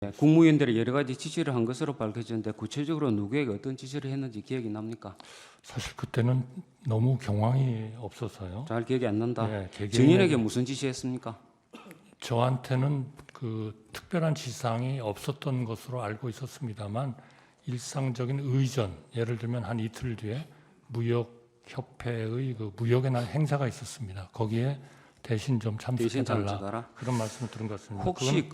국무위원들이 여러 가지 지시를 한 것으로 밝혀졌는데 구체적으로 누구에게 어떤 지시를 했는지 기억이 납니까? 사실 그때는 너무 경황이 없어서요. 잘 기억이 안 난다. 네, 증인에게 무슨 지시했습니까? 저한테는 그 특별한 지시사항이 없었던 것으로 알고 있었습니다만 일상적인 의전, 예를 들면 한 이틀 뒤에 무역협회의 그 무역의 날 행사가 있었습니다. 거기에 대신 좀 참석해달라 그런 말씀을 들은 것 같습니다. 혹시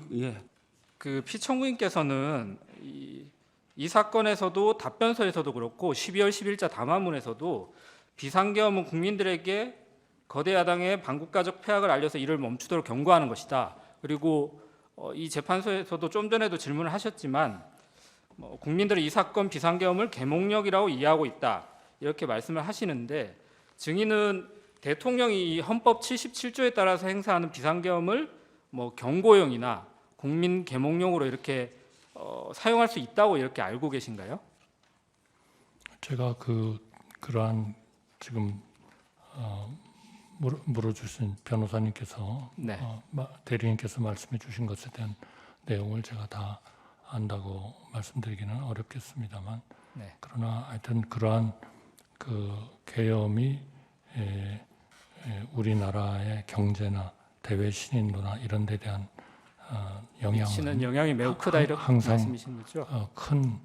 그 피청구인께서는 이 사건에서도 답변서에서도 그렇고 12월 10일자 담화문에서도 비상계엄은 국민들에게 거대 야당의 반국가적 폐악을 알려서 이를 멈추도록 경고하는 것이다. 그리고 이 재판소에서도 좀 전에도 질문을 하셨지만 국민들은 이 사건 비상계엄을 계몽령이라고 이해하고 있다. 이렇게 말씀을 하시는데 증인은 대통령이 이 헌법 77조에 따라서 행사하는 비상계엄을 경고용이나 국민 계몽령으로 이렇게 사용할 수 있다고 이렇게 알고 계신가요? 제가 그러한 지금 물어주신 변호사님께서 네. 대리인께서 말씀해 주신 것에 대한 내용을 제가 다 안다고 말씀드리기는 어렵겠습니다만 네. 그러나 하여튼 그러한 그 계엄이 우리나라의 경제나 대외 신인도나 이런 데 대한 미치는 영향이 매우 크다 이렇게 항상 말씀이신 거죠? 큰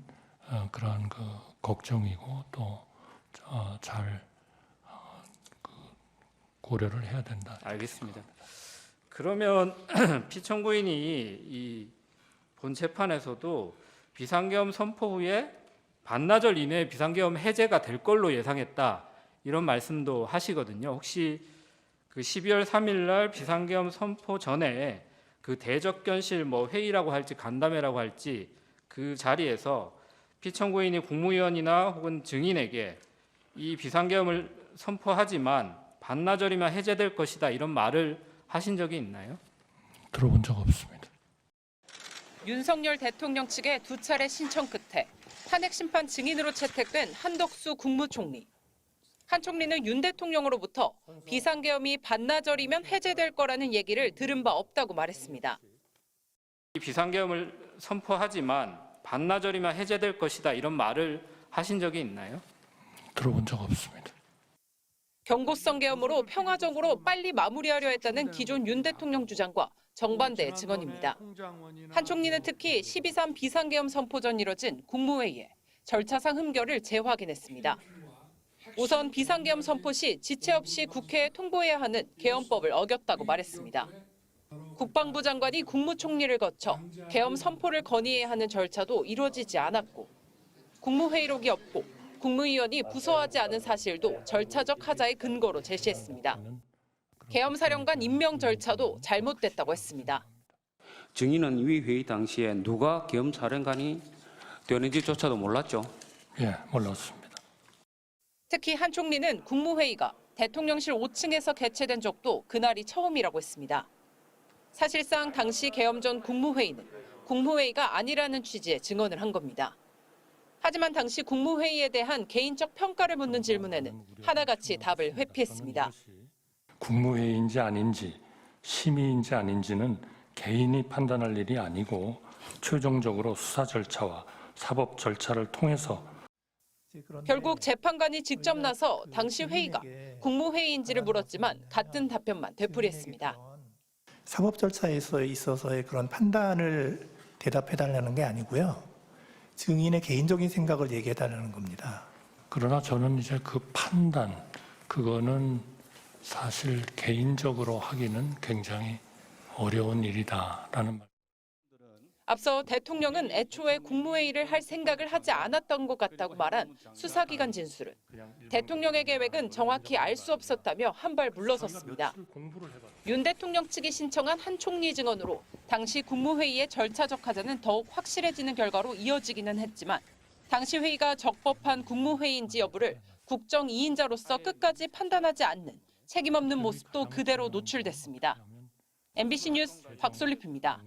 그러한 그 걱정이고 또 잘 고려를 해야 된다. 알겠습니다. 그러면 피청구인이 이 본 재판에서도 비상계엄 선포 후에 반나절 이내에 비상계엄 해제가 될 걸로 예상했다 이런 말씀도 하시거든요. 혹시 그 12월 3일 날 비상계엄 선포 전에 그 대적견실 회의라고 할지 간담회라고 할지 그 자리에서 피청구인이 국무위원이나 혹은 증인에게 이 비상계엄을 선포하지만 반나절이면 해제될 것이다 이런 말을 하신 적이 있나요? 들어본 적 없습니다. 윤석열 대통령 측의 두 차례 신청 끝에 탄핵 심판 증인으로 채택된 한덕수 국무총리. 한 총리는 윤 대통령으로부터 비상계엄이 반나절이면 해제될 거라는 얘기를 들은 바 없다고 말했습니다. 이 비상계엄을 선포하지만 반나절이면 해제될 것이다 이런 말을 하신 적이 있나요? 들어본 적 없습니다. 경고성 계엄으로 평화적으로 빨리 마무리하려 했다는 기존 윤 대통령 주장과 정반대의 증언입니다. 한 총리는 특히 12.3 비상계엄 선포 전 이뤄진 국무회의에 절차상 흠결을 재확인했습니다. 우선 비상계엄 선포 시 지체 없이 국회에 통보해야 하는 계엄법을 어겼다고 말했습니다. 국방부 장관이 국무총리를 거쳐 계엄 선포를 건의해야 하는 절차도 이루어지지 않았고 국무회의록이 없고 국무위원이 부서하지 않은 사실도 절차적 하자의 근거로 제시했습니다. 계엄 사령관 임명 절차도 잘못됐다고 했습니다. 증인은 이 회의 당시에 누가 계엄 사령관이 되는지조차도 몰랐죠? 예, 몰랐습니다. 특히 한 총리는 국무회의가 대통령실 5층에서 개최된 적도 그날이 처음이라고 했습니다. 사실상 당시 계엄 전 국무회의는 국무회의가 아니라는 취지의 증언을 한 겁니다. 하지만 당시 국무회의에 대한 개인적 평가를 묻는 질문에는 하나같이 답을 회피했습니다. 국무회의인지 아닌지 심의인지 아닌지는 개인이 판단할 일이 아니고 최종적으로 수사 절차와 사법 절차를 통해서 결국 재판관이 직접 나서 당시 회의가 국무회의인지를 물었지만 같은 답변만 되풀이했습니다. 사법 절차에 있어서의 그런 판단을 대답해달라는 게 아니고요. 증인의 개인적인 생각을 얘기해달라는 겁니다. 그러나 저는 이제 그 판단, 그거는 사실 개인적으로 하기는 굉장히 어려운 일이다라는 말. 앞서 대통령은 애초에 국무회의를 할 생각을 하지 않았던 것 같다고 말한 수사기관 진술은 대통령의 계획은 정확히 알 수 없었다며 한 발 물러섰습니다. 윤 대통령 측이 신청한 한 총리 증언으로 당시 국무회의의 절차적 하자는 더욱 확실해지는 결과로 이어지기는 했지만 당시 회의가 적법한 국무회의인지 여부를 국정 2인자로서 끝까지 판단하지 않는 책임 없는 모습도 그대로 노출됐습니다. MBC 뉴스 박솔립입니다.